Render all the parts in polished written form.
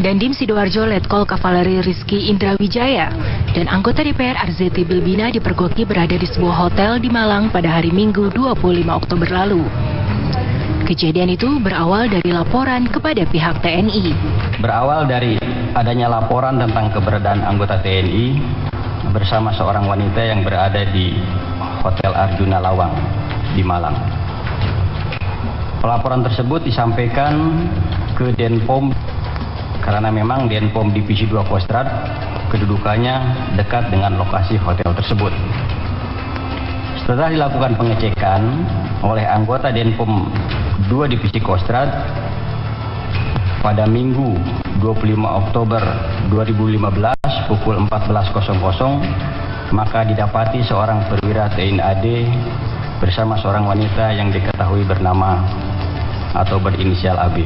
Dandim Sidoarjo Letkol Kavaleri Rizky Indrawijaya dan anggota DPR Arzetti Bilbina dipergoki berada di sebuah hotel di Malang pada hari Minggu 25 Oktober lalu. Kejadian itu berawal dari laporan kepada pihak TNI. Berawal dari adanya laporan tentang keberadaan anggota TNI bersama seorang wanita yang berada di Hotel Arjuna Lawang di Malang. Pelaporan tersebut disampaikan ke Denpom karena memang Denpom Divisi 2 Kostrad kedudukannya dekat dengan lokasi hotel tersebut. Setelah dilakukan pengecekan oleh anggota Denpom 2 Divisi Kostrad pada Minggu 25 Oktober 2015 pukul 14.00, maka didapati seorang perwira TNI AD bersama seorang wanita yang diketahui bernama atau berinisial AB.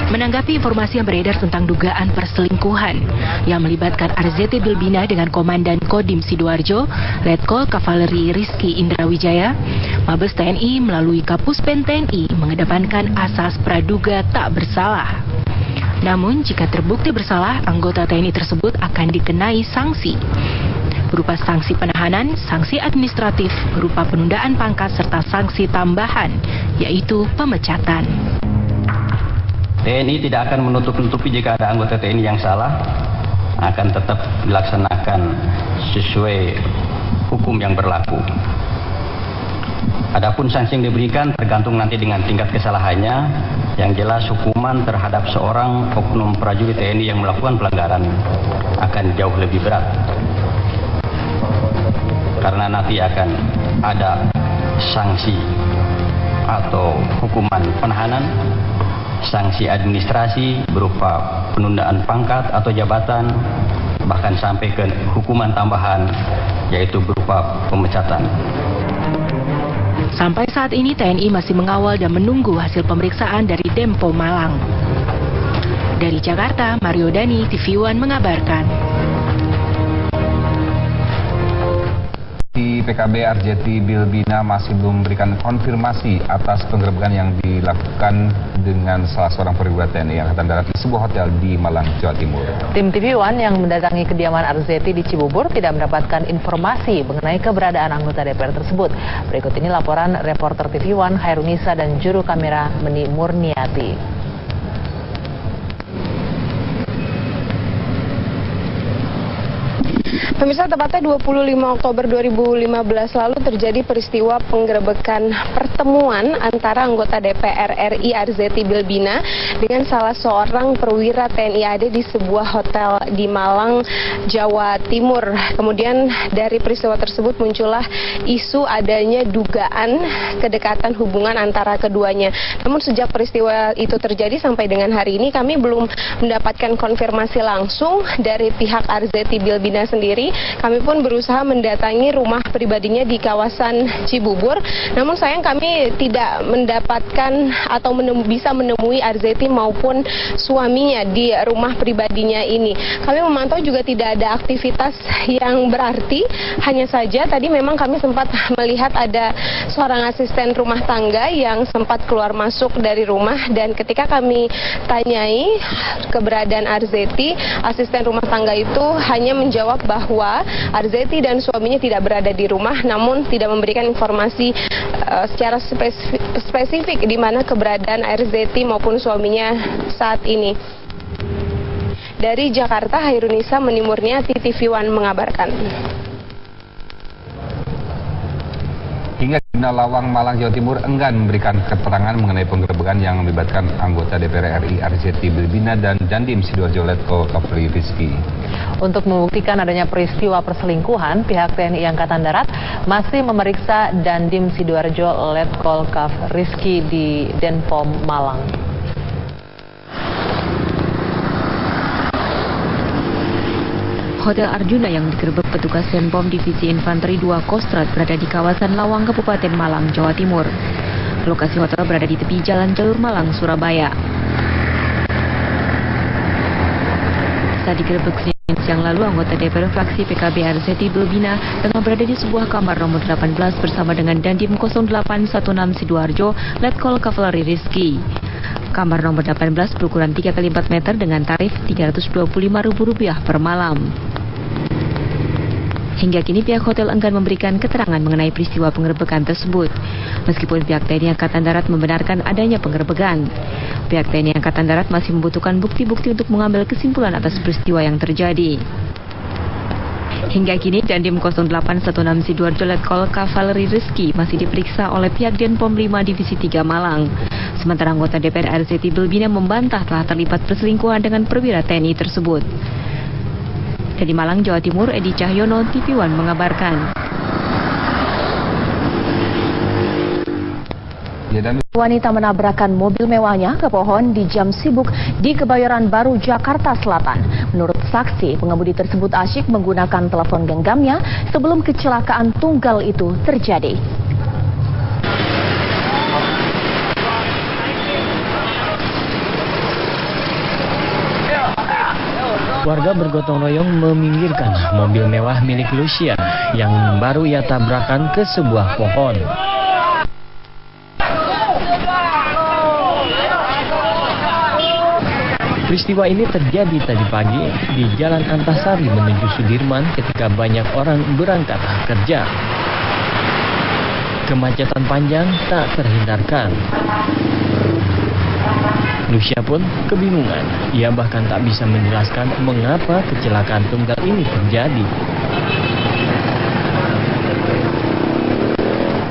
Menanggapi informasi yang beredar tentang dugaan perselingkuhan yang melibatkan Arzetti Bilbina dengan Komandan Kodim Sidoarjo, Letkol Kavaleri Rizky Indrawijaya, Mabes TNI melalui Kapuspen TNI mengedepankan asas praduga tak bersalah. Namun, jika terbukti bersalah, anggota TNI tersebut akan dikenai sanksi berupa sanksi penahanan, sanksi administratif berupa penundaan pangkat serta sanksi tambahan, yaitu pemecatan. TNI tidak akan menutup-nutupi jika ada anggota TNI yang salah, akan tetap dilaksanakan sesuai hukum yang berlaku. Adapun sanksi yang diberikan tergantung nanti dengan tingkat kesalahannya. Yang jelas hukuman terhadap seorang oknum prajurit TNI yang melakukan pelanggaran akan jauh lebih berat. Karena nanti akan ada sanksi atau hukuman penahanan, sanksi administrasi berupa penundaan pangkat atau jabatan, bahkan sampai ke hukuman tambahan yaitu berupa pemecatan. Sampai saat ini TNI masih mengawal dan menunggu hasil pemeriksaan dari Denpom Malang. Dari Jakarta, Mario Dani, TV One mengabarkan. PKB Arzetti Bilbina masih belum memberikan konfirmasi atas penggerebekan yang dilakukan dengan salah seorang perwira TNI Angkatan Darat di sebuah hotel di Malang, Jawa Timur. Tim TV One yang mendatangi kediaman Arzetti di Cibubur tidak mendapatkan informasi mengenai keberadaan anggota DPR tersebut. Berikut ini laporan reporter TV One Hairunisa dan juru kamera Meni Murniati. Pemirsa, tepatnya 25 Oktober 2015 lalu terjadi peristiwa penggerebekan pertemuan antara anggota DPR RI Arzetti Bilbina dengan salah seorang perwira TNI AD di sebuah hotel di Malang, Jawa Timur. Kemudian dari peristiwa tersebut muncullah isu adanya dugaan kedekatan hubungan antara keduanya. Namun sejak peristiwa itu terjadi sampai dengan hari ini kami belum mendapatkan konfirmasi langsung dari pihak Arzetti Bilbina sendiri. Kami pun berusaha mendatangi rumah pribadinya di kawasan Cibubur. Namun sayang kami tidak mendapatkan atau bisa menemui Arzetti maupun suaminya di rumah pribadinya ini. Kami memantau juga tidak ada aktivitas yang berarti. Hanya saja tadi memang kami sempat melihat ada seorang asisten rumah tangga yang sempat keluar masuk dari rumah. Dan ketika kami tanyai keberadaan Arzetti, asisten rumah tangga itu hanya menjawab bahwa Arzetti dan suaminya tidak berada di rumah, namun tidak memberikan informasi secara spesifik di mana keberadaan Arzetti maupun suaminya saat ini. Dari Jakarta, Hairunisa Meni Murniati, TV One mengabarkan. Hingga Lawang, Malang, Jawa Timur enggan memberikan keterangan mengenai penggerebekan yang melibatkan anggota DPR RI Arzetti Bilbina dan Dandim Sidoarjo Letkol Kavaleri Rizky. Untuk membuktikan adanya peristiwa perselingkuhan, pihak TNI Angkatan Darat masih memeriksa Dandim Sidoarjo Letkol Kavaleri Rizky di Denpom Malang. Hotel Arjuna yang digerebek petugas Denpom Divisi Infanteri 2 Kostrad berada di kawasan Lawang, Kabupaten Malang, Jawa Timur. Lokasi hotel berada di tepi jalan jalur Malang, Surabaya. Saat digerebek Senin siang lalu, anggota DPR fraksi PKB Arzetti Bilbina tengah berada di sebuah kamar nomor 18 bersama dengan Dandim 0816 Sidoarjo Letkol Kavaleri Rizky. Kamar nomor 18 berukuran 3x4 meter dengan tarif Rp325.000 per malam. Hingga kini pihak hotel enggan memberikan keterangan mengenai peristiwa penggerebekan tersebut. Meskipun pihak TNI Angkatan Darat membenarkan adanya penggerebekan, pihak TNI Angkatan Darat masih membutuhkan bukti-bukti untuk mengambil kesimpulan atas peristiwa yang terjadi. Hingga kini Dandim 0816 Sidoarjo Letkol Kavaleri Rizky masih diperiksa oleh pihak Denpom 5 Divisi 3 Malang. Sementara anggota DPR RZT Bilbina membantah telah terlibat perselingkuhan dengan perwira TNI tersebut. Dari Malang, Jawa Timur, Edi Cahyono, TV One mengabarkan. Wanita menabrakkan mobil mewahnya ke pohon di jam sibuk di Kebayoran Baru, Jakarta Selatan. Menurut saksi, pengemudi tersebut asyik menggunakan telepon genggamnya sebelum kecelakaan tunggal itu terjadi. Warga bergotong royong meminggirkan mobil mewah milik Lucia yang baru ia tabrakan ke sebuah pohon. Peristiwa ini terjadi tadi pagi di Jalan Antasari menuju Sudirman ketika banyak orang berangkat kerja. Kemacetan panjang tak terhindarkan. Lucia pun kebingungan. Ia bahkan tak bisa menjelaskan mengapa kecelakaan tunggal ini terjadi.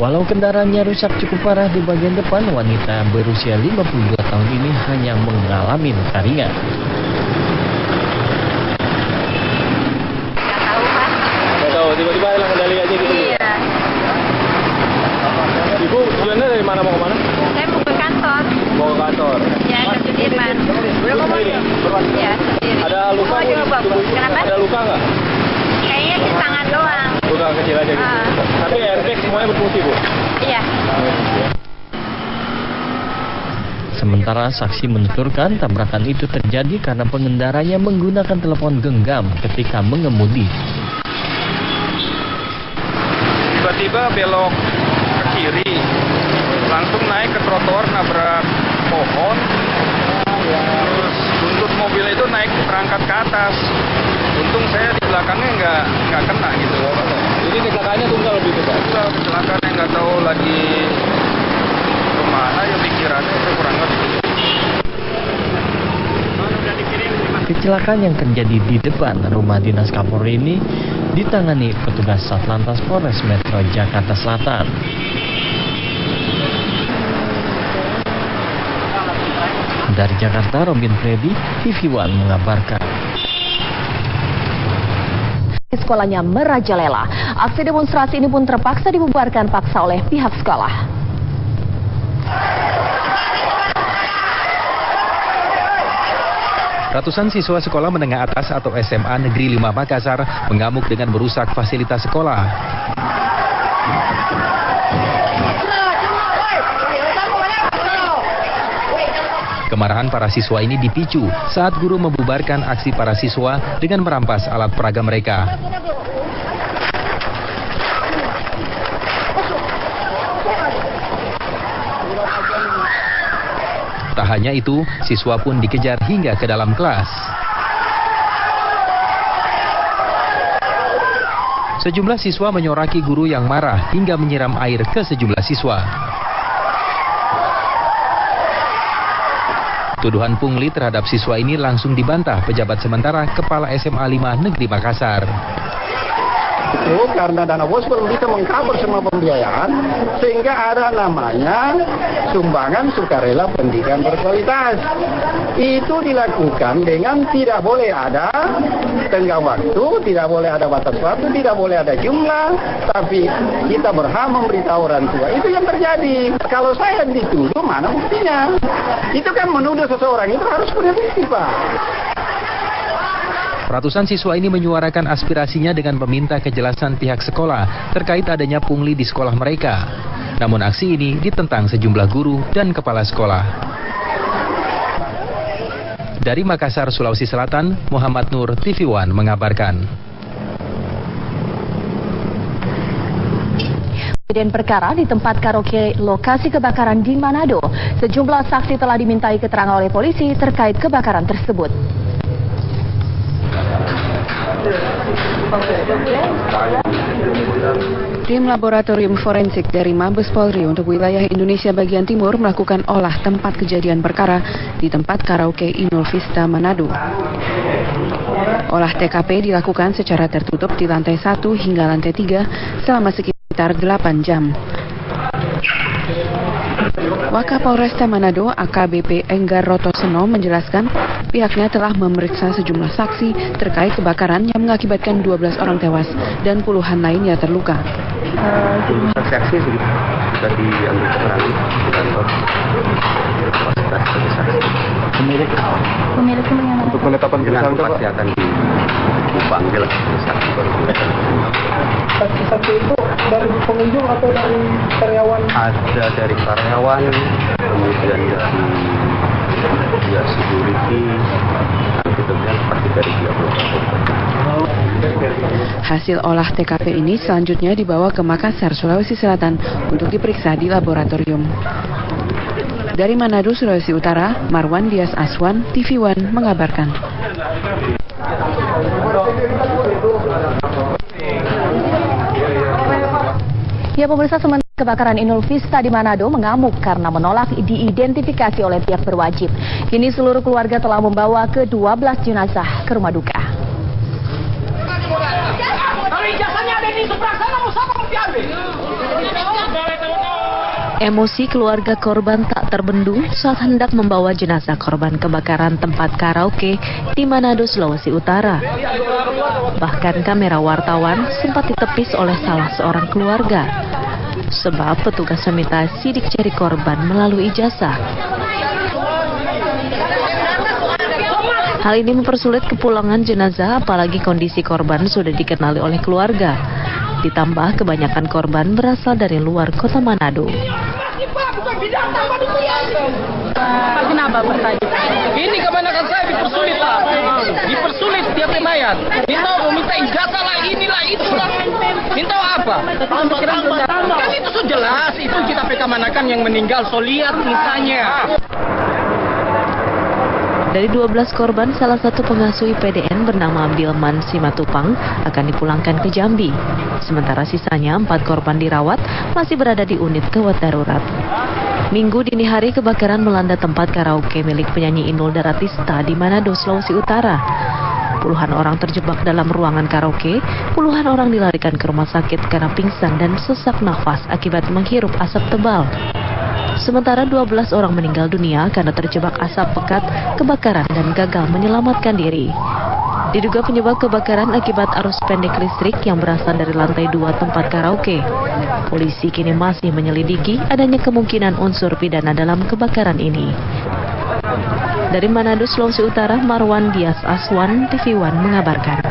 Walau kendaraannya rusak cukup parah di bagian depan, wanita berusia 52 tahun ini hanya mengalami luka ringan. Nggak tahu, tiba-tiba hilang kendali aja gitu. Iya. Ibu sebenarnya dari mana mau ke mana? Saya mau ke kantor. Mau ke kantor? Ya, ke Sudirman. Sendiri? Ya, sendiri. Ada luka? Kenapa? Ada luka nggak? Kayaknya di tangan doang. Luka kecil aja gitu. Tapi airbag semuanya berfungsi, Bu? Iya. Sementara saksi menuturkan tabrakan itu terjadi karena pengendaranya menggunakan telepon genggam ketika mengemudi. Tiba-tiba belok ke kiri, langsung naik ke trotoar, nabrak pohon, terus buntut mobil itu naik berangkat ke atas. Untung saya di belakangnya nggak kena gitu. Jadi kecelakaannya tunggal gitu, Pak? Tunggal kecelakaannya, nggak tahu lagi kemana ya pikirannya, itu kurang lebih. Kecelakaan yang terjadi di depan rumah dinas Kapolri ini ditangani petugas Satlantas Polres Metro Jakarta Selatan. Dari Jakarta, Robin Freddy, TV One mengabarkan. Sekolahnya merajalela. Aksi demonstrasi ini pun terpaksa dibubarkan paksa oleh pihak sekolah. Ratusan siswa sekolah menengah atas atau SMA Negeri 5 Makassar mengamuk dengan merusak fasilitas sekolah. Kemarahan para siswa ini dipicu saat guru membubarkan aksi para siswa dengan merampas alat peraga mereka. Tak hanya itu, siswa pun dikejar hingga ke dalam kelas. Sejumlah siswa menyoraki guru yang marah hingga menyiram air ke sejumlah siswa. Tuduhan pungli terhadap siswa ini langsung dibantah pejabat sementara Kepala SMA 5 Negeri Makassar. Itu karena dana bos belum bisa mengcover semua pembiayaan, sehingga ada namanya sumbangan sukarela pendidikan berkualitas. Itu dilakukan dengan tidak boleh ada tenggang waktu, tidak boleh ada batas waktu, tidak boleh ada jumlah, tapi kita berhak memberitahu orang tua. Itu yang terjadi. Kalau saya dituduh, mana buktinya? Itu kan menuduh seseorang, itu harus punya bukti, Pak. Ratusan siswa ini menyuarakan aspirasinya dengan meminta kejelasan pihak sekolah terkait adanya pungli di sekolah mereka. Namun aksi ini ditentang sejumlah guru dan kepala sekolah. Dari Makassar, Sulawesi Selatan, Muhammad Nur, TV One mengabarkan. kejadian perkara di tempat karaoke lokasi kebakaran di Manado. Sejumlah saksi telah dimintai keterangan oleh polisi terkait kebakaran tersebut. Tim laboratorium forensik dari Mabes Polri untuk wilayah Indonesia bagian timur melakukan olah tempat kejadian perkara di tempat karaoke Inul Vista Manado. Olah TKP dilakukan secara tertutup di lantai 1 hingga lantai 3 selama sekitar 8 jam. Wakapolresta Manado AKBP Enggar Rotoseno menjelaskan pihaknya telah memeriksa sejumlah saksi terkait kebakaran yang mengakibatkan 12 orang tewas dan puluhan lainnya terluka. Saksi sudah diambil keterangan di kantor kapasitas sebagai saksi. Pemilik untuk penetapan tersangka pasti akan dipanggil saksi baru. Saksi itu dari pengunjung atau dari karyawan? Ada dari karyawan, kemudian dari security, dan kemudian pasti dari pihak Hasil olah TKP ini selanjutnya dibawa ke Makassar, Sulawesi Selatan untuk diperiksa di laboratorium. Dari Manado, Sulawesi Utara, Marwan Dias Aswan, TV One mengabarkan. Ya pemirsa, sementara kebakaran Inul Vista di Manado mengamuk karena menolak diidentifikasi oleh pihak berwajib. Kini seluruh keluarga telah membawa ke-12 jenazah ke rumah duka. Emosi keluarga korban tak terbendung saat hendak membawa jenazah korban kebakaran tempat karaoke di Manado, Sulawesi Utara. Bahkan kamera wartawan sempat ditepis oleh salah seorang keluarga, sebab petugas meminta sidik jari korban melalui ijazah. Hal ini mempersulit kepulangan jenazah, apalagi kondisi korban sudah dikenali oleh keluarga. Ditambah kebanyakan korban berasal dari luar kota Manado. Kenapa pertanyaan? Ini kebanyakan saya dipersulit lah. Dipersulit tiap mayat. Minta ijazah lah, inilah itulah. Minta apa? Kan itu sudah jelas. Itu kita PK-manakan yang meninggal. So lihat misalnya. Dari 12 korban, salah satu pengasuh IPDN bernama Bilman Simatupang akan dipulangkan ke Jambi. Sementara sisanya 4 korban dirawat masih berada di unit gawat darurat. Minggu dini hari kebakaran melanda tempat karaoke milik penyanyi Inul Daratista di Manado, Sulawesi Utara. Puluhan orang terjebak dalam ruangan karaoke, puluhan orang dilarikan ke rumah sakit karena pingsan dan sesak nafas akibat menghirup asap tebal. Sementara 12 orang meninggal dunia karena terjebak asap pekat kebakaran dan gagal menyelamatkan diri. Diduga penyebab kebakaran akibat arus pendek listrik yang berasal dari lantai 2 tempat karaoke. Polisi kini masih menyelidiki adanya kemungkinan unsur pidana dalam kebakaran ini. Dari Manado, Sulawesi Utara, Marwan Dias Aswan, TV One mengabarkan.